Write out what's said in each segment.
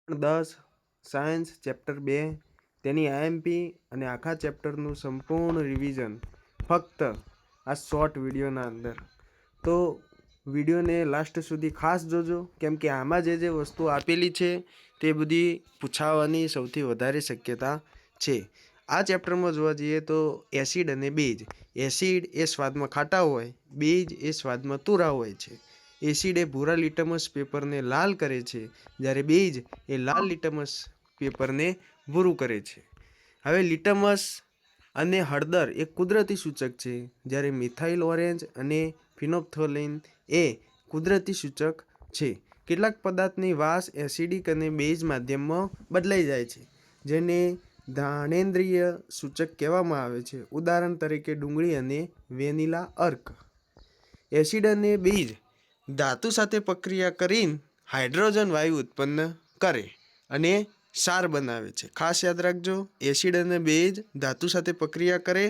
10 science chapter 2 તેની IMP અને આખા ચેપ્ટરનું સંપૂર્ણ રિવિઝન ફક્ત આ શોર્ટ વિડીયોના અંદર. તો વિડીયોને લાસ્ટ સુધી ખાસ જોજો, કેમ કે આમાં જે વસ્તુ આપેલી છે તે બધી પૂછાવાની સૌથી વધારે શક્યતા છે. આ ચેપ્ટરમાં જોવા જઈએ તો એસિડ અને બેઝ. એસિડ એ સ્વાદમાં ખાટા હોય, બેઝ એ સ્વાદમાં તુરા હોય છે. એસિડ એ ભૂરા લિટમસ પેપરને લાલ કરે છે, જ્યારે બેઝ એ લાલ લિટમસ પેપરને ભૂરું કરે છે. હવે લિટમસ અને હળદર એ કુદરતી સૂચક છે, જ્યારે મિથાઇલ ઓરેન્જ અને ફિનોલ્ફથોલીન એ કુદરતી સૂચક છે. કેટલાક પદાર્થની વાસ એસિડિક અને બેઝ માધ્યમમાં બદલાઈ જાય છે, જેને ઘાણેન્દ્રિય સૂચક કહેવામાં આવે છે. ઉદાહરણ તરીકે ડુંગળી અને વેનીલા અર્ક. એસિડ અને બેઝ ધાતુ સાથે પ્રક્રિયા કરીને હાઇડ્રોજન વાયુ ઉત્પન્ન કરે અને ક્ષાર બનાવે છે. ખાસ યાદ રાખજો, એસિડ અને બેઝ ધાતુ સાથે પ્રક્રિયા કરે,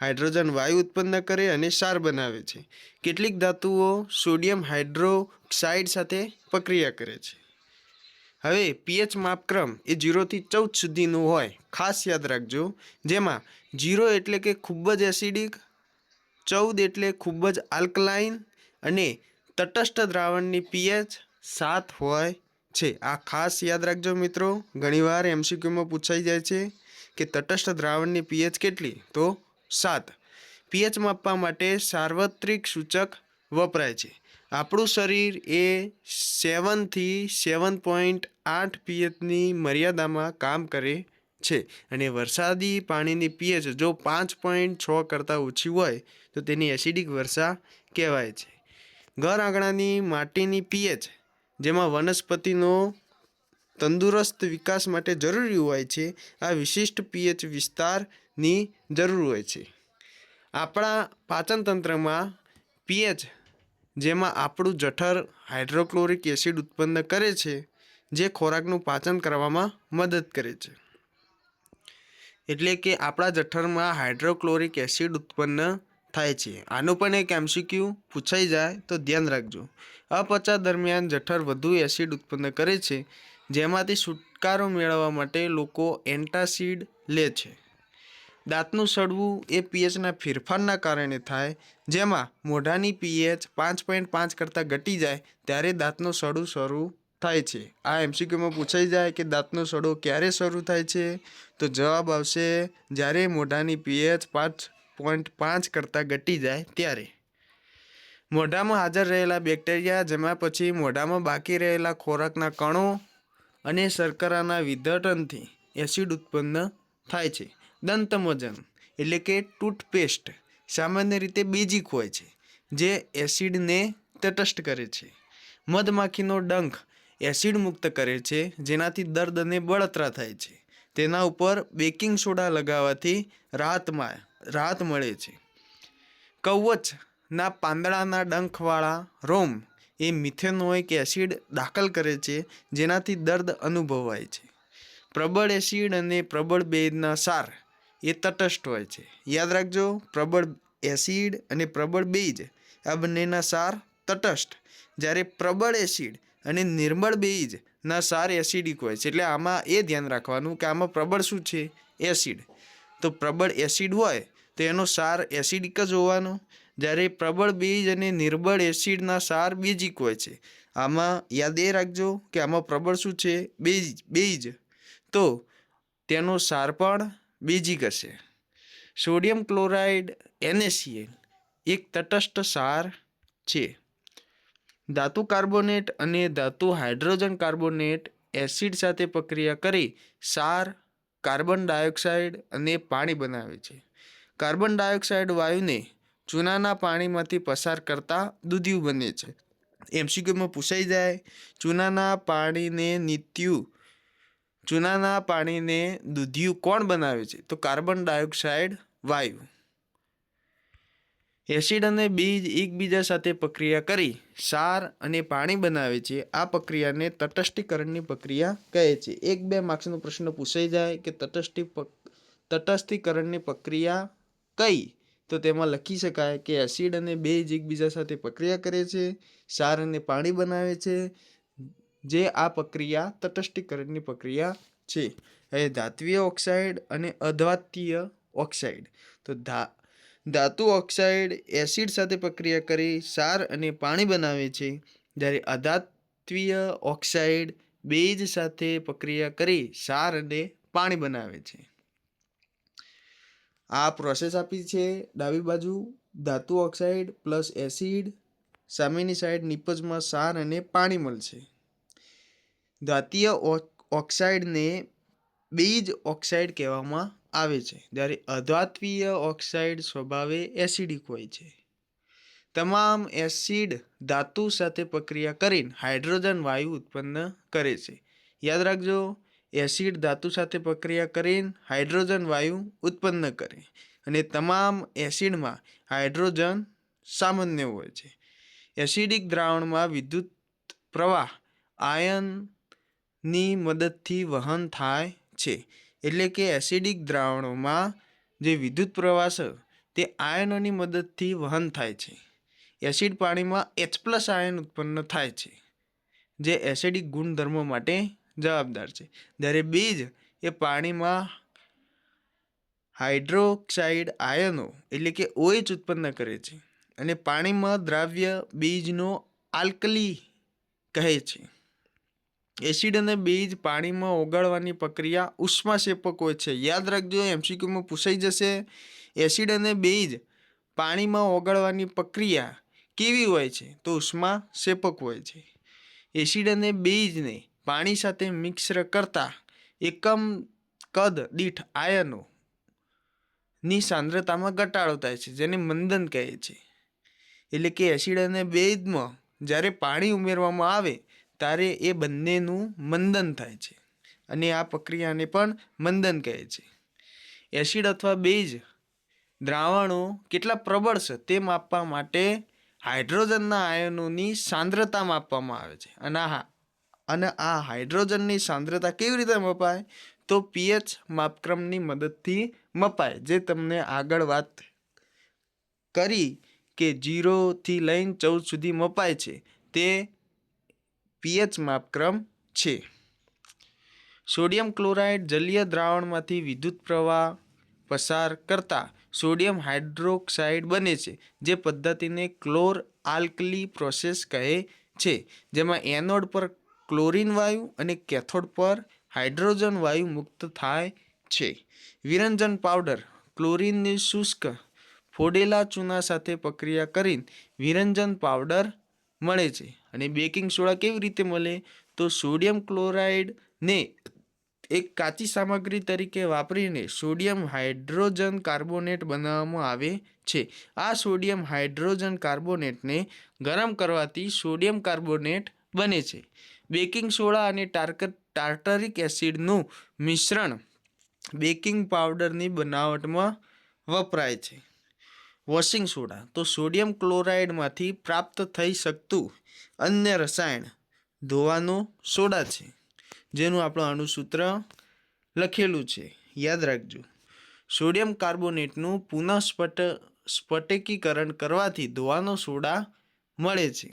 હાઇડ્રોજન વાયુ ઉત્પન્ન કરે અને ક્ષાર બનાવે છે. કેટલીક ધાતુઓ સોડિયમ હાઇડ્રોક્સાઇડ સાથે પ્રક્રિયા કરે છે. હવે પીએચ માપક્રમ એ 0 થી 14 સુધીનું હોય, ખાસ યાદ રાખજો, જેમાં 0 એટલે કે ખૂબ જ એસિડિક, 14 એટલે ખૂબ જ આલ્કલાઇન અને તટસ્થ દ્રાવણની પીએચ 7 હોય છે. આ ખાસ યાદ રાખજો મિત્રો, ઘણીવાર એમસીક્યુમાં પૂછાઈ જાય છે કે તટસ્થ દ્રાવણની પીએચ કેટલી, તો 7. પીએચ માપવા માટે સાર્વત્રિક સૂચક વપરાય છે. આપણું શરીર એ 7 થી 7.8 પીએચની મર્યાદામાં કામ કરે છે, અને વરસાદી પાણીની પીએચ જો 5.6 કરતાં ઓછી હોય તો તેની એસિડિક વર્ષા કહેવાય છે. ઘર આંગણાની માટીની પીએચ, જેમાં વનસ્પતિનો તંદુરસ્ત વિકાસ માટે જરૂરી હોય છે, આ વિશિષ્ટ પીએચ વિસ્તારની જરૂર હોય છે. આપણા પાચનતંત્રમાં પીએચ, જેમાં આપણું જઠર હાઇડ્રોક્લોરિક એસિડ ઉત્પન્ન કરે છે, જે ખોરાકનું પાચન કરવામાં મદદ કરે છે. એટલે કે આપણા જઠરમાં હાઇડ્રોક્લોરિક એસિડ ઉત્પન્ન થાય છે. આનું પણ એક એમસીક્યુ પૂછાઈ જાય તો ધ્યાન રાખજો. અપચા દરમિયાન જઠર વધુ એસિડ ઉત્પન્ન કરે છે, જેમાંથી છુટકારો મેળવવા માટે લોકો એન્ટાસિડ લે છે. દાંતનું સડવું એ પીએચના ફેરફારના કારણે થાય, જેમાં મોઢાની પીએચ 5.5 કરતાં ઘટી જાય ત્યારે દાંતનું સડવું શરૂ થાય છે. આ એમસીક્યુમાં પૂછાઈ જાય કે દાંતનો સડો ક્યારે શરૂ થાય છે, તો જવાબ આવશે જ્યારે મોઢાની પીએચ 5.5 કરતાં ઘટી જાય ત્યારે. મોઢામાં હાજર રહેલા બેક્ટેરિયા, જેમાં પછી મોઢામાં બાકી રહેલા ખોરાકના કણો અને શર્કરાના વિઘટનથી એસિડ ઉત્પન્ન થાય છે. દંતમંજન એટલે કે ટૂથપેસ્ટ સામાન્ય રીતે બેઝિક હોય છે, જે એસિડને તટસ્થ કરે છે. મધમાખીનો ડંખ એસિડ મુક્ત કરે છે, જેનાથી દર્દ અને બળતરા થાય છે. તેના ઉપર બેકિંગ સોડા લગાવવાથી રાહત મળે છે. કવચના પાંદડાના ડંખવાળા રોમ એ મિથેનોઇક એસિડ દાખલ કરે છે, જેનાથી દર્દ અનુભવાય છે. પ્રબળ એસિડ અને પ્રબળ બેઝના ક્ષાર એ તટસ્થ હોય છે. યાદ રાખજો, પ્રબળ એસિડ અને પ્રબળ બેઝ આ બંનેના ક્ષાર તટસ્થ, જ્યારે પ્રબળ એસિડ અને નિર્મળ બેઝના ક્ષાર એસિડિક હોય છે. એટલે આમાં એ ધ્યાન રાખવાનું કે આમાં પ્રબળ શું છે, એસિડ. તો પ્રબળ એસિડ હોય તો એનો ક્ષાર એસિડિક જ હોવાનો, જ્યારે પ્રબળ બેઝ અને નિર્બળ એસિડના ક્ષાર બેઝિક હોય છે. આમાં યાદ એ રાખજો કે આમાં પ્રબળ શું છે, બેઝ, તો તેનો ક્ષાર પણ બેઝિક હશે. સોડિયમ ક્લોરાઇડ NaCl એક તટસ્થ ક્ષાર છે. ધાતુ કાર્બોનેટ અને ધાતુ હાઇડ્રોજન કાર્બોનેટ એસિડ સાથે પ્રક્રિયા કરી ક્ષાર, કાર્બન ડાયોક્સાઇડ અને પાણી બનાવે છે. કાર્બન ડાયોક્સાઇડ વાયુને ચૂનાના પાણીમાંથી પસાર કરતા દૂધિયું બને છે. એમસીક્યુમાં પૂછાઈ જાય, ચૂનાના પાણીને દૂધિયું કોણ બનાવે છે, તો કાર્બન ડાયોક્સાઇડ વાયુ. એસિડ અને બેઝ એકબીજા સાથે પ્રક્રિયા કરી ક્ષાર અને પાણી બનાવે છે. આ પ્રક્રિયાને તટસ્થીકરણની પ્રક્રિયા કહે છે. 1-2 માર્ક્સનો પ્રશ્ન પૂછાઈ જાય કે તટસ્થીકરણની પ્રક્રિયા કઈ, તો તેમાં લખી શકાય કે એસિડ અને બેઝ એકબીજા સાથે પ્રક્રિયા કરે છે, ક્ષાર અને પાણી બનાવે છે, જે આ પ્રક્રિયા તટસ્થીકરણની પ્રક્રિયા છે. હવે ધાત્વિય ઓક્સાઇડ અને અધાત્વીય ઓક્સાઇડ. તો ધાતુ ઓક્સાઇડ એસિડ સાથે પ્રક્રિયા કરી ક્ષાર અને પાણી બનાવે છે, જ્યારે અધાત્વીય ઓક્સાઇડ બેઝ સાથે પ્રક્રિયા કરી ક્ષાર અને પાણી બનાવે છે. આ પ્રોસેસ આપી છે ડાબી બાજુ ધાતુ ઓક્સાઇડ પ્લસ એસિડ, સામેની સાઈડ નિપજમાં ક્ષાર અને પાણી મળશે. ધાતીય ઓક્સાઇડને બેઝ ઓક્સાઇડ કહેવામાં આવે છે, જ્યારે અધાત્વીય ઓક્સાઇડ સ્વભાવે એસિડિક હોય છે. તમામ એસિડ ધાતુ સાથે પ્રક્રિયા કરીને હાઇડ્રોજન વાયુ ઉત્પન્ન કરે છે. યાદ રાખજો, એસિડ ધાતુ સાથે પ્રક્રિયા કરીને હાઇડ્રોજન વાયુ ઉત્પન્ન કરે અને તમામ એસિડમાં હાઇડ્રોજન સામાન્ય હોય છે. એસિડિક દ્રાવણમાં વિદ્યુત પ્રવાહ આયનની મદદથી વહન થાય છે. એટલે કે એસિડિક દ્રાવણોમાં જે વિદ્યુત પ્રવાહ છે તે આયનોની મદદથી વહન થાય છે. એસિડ પાણીમાં H+ આયન ઉત્પન્ન થાય છે, જે એસિડિક ગુણધર્મો માટે જવાબદાર છે. જ્યારે બેઝ એ પાણીમાં હાઇડ્રોક્સાઇડ આયનો એટલે કે OH ઉત્પન્ન કરે છે અને પાણીમાં દ્રાવ્ય બેઝનો આલ્કલી કહે છે. એસિડ અને બેઝ પાણીમાં ઓગાળવાની પ્રક્રિયા ઉષ્માક્ષેપક હોય છે. યાદ રાખજો, MCQમાં પૂછાઈ જશે. એસિડ અને બેઝ પાણીમાં ઓગાળવાની પ્રક્રિયા કેવી હોય છે? તો ઉષ્માક્ષેપક હોય છે. એસિડ અને બેઝને પાણી સાથે મિશ્ર કરતા એકમ કદ દીઠ આયનોની સાંદ્રતામાં ઘટાડો થાય છે, જેને મંદન કહે છે. એટલે કે એસિડ અને બેઝમાં જ્યારે પાણી ઉમેરવામાં આવે ત્યારે એ બંનેનું મંદન થાય છે અને આ પ્રક્રિયાને પણ મંદન કહે છે. એસિડ અથવા બેઝ દ્રાવણો કેટલા પ્રબળ છે તે માપવા માટે હાઇડ્રોજનના આયનોની સાંદ્રતા માપવામાં આવે છે. અને આ હાઇડ્રોજનની સાંદ્રતા કેવી રીતે મપાય? તો pH માપક્રમની મદદથી મપાય, જે તમને આગળ વાત કરી કે 0 થી લઈને 14 સુધી મપાય છે, તે pH માપક્રમ છે. સોડિયમ ક્લોરાઇડ જલીય દ્રાવણમાંથી વિદ્યુત પ્રવાહ પસાર કરતા સોડિયમ હાઇડ્રોક્સાઇડ બને છે, જે પદ્ધતિને ક્લોર આલ્કલી પ્રોસેસ કહે છે, જેમાં એનોડ પર ક્લોરીન વાયુ અને કેથોડ પર હાઇડ્રોજન વાયુ મુક્ત થાય છે. વિરંજન પાવડર ક્લોરીનની શુષ્ક ફોડેલા ચૂના સાથે પ્રક્રિયા કરીને વિરંજન પાવડર મળે છે. અને બેકિંગ સોડા કેવી રીતે મળે? તો સોડિયમ ક્લોરાઇડને એક કાચી સામગ્રી તરીકે વાપરીને સોડિયમ હાઇડ્રોજન કાર્બોનેટ બનાવવામાં આવે છે. આ સોડિયમ હાઇડ્રોજન કાર્બોનેટને ગરમ કરવાથી સોડિયમ કાર્બોનેટ બને છે. બેકિંગ સોડા અને ટાર્ટરિક એસિડનું મિશ્રણ બેકિંગ પાવડરની બનાવટમાં વપરાય છે. વોશિંગ સોડા તો સોડિયમ ક્લોરાઇડમાંથી પ્રાપ્ત થઈ શકતું અન્ય રસાયણ ધોવાનો સોડા છે, જેનું આપણું અણુસૂત્ર લખેલું છે. યાદ રાખજો, સોડિયમ કાર્બોનેટનું પુનઃસ્ફટિકીકરણ કરવાથી ધોવાનો સોડા મળે છે.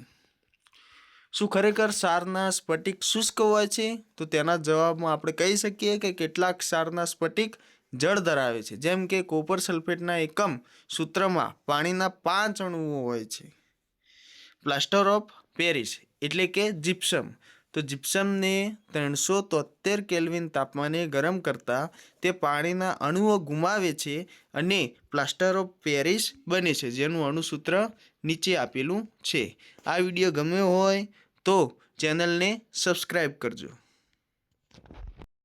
શું ખરેખર ક્ષારના સ્ફટિક શુષ્ક હોય છે? તો તેના જવાબમાં આપણે કહી શકીએ કે કેટલાક ક્ષારના સ્ફટિક જળ ધરાવે છે, જેમ કે કોપર સલ્ફેટના એકમ સૂત્રમાં પાણીના 5 અણુઓ હોય છે. પ્લાસ્ટર ઓફ પેરિસ એટલે કે જીપ્સમ, તો જીપ્સમને 373 કેલ્વિન તાપમાને ગરમ કરતા તે પાણીના અણુઓ ગુમાવે છે અને પ્લાસ્ટર ઓફ પેરિસ બને છે, જેનું અણુસૂત્ર નીચે આપેલું છે. આ વિડીયો ગમ્યો હોય તો ચેનલને સબસ્ક્રાઈબ કરજો.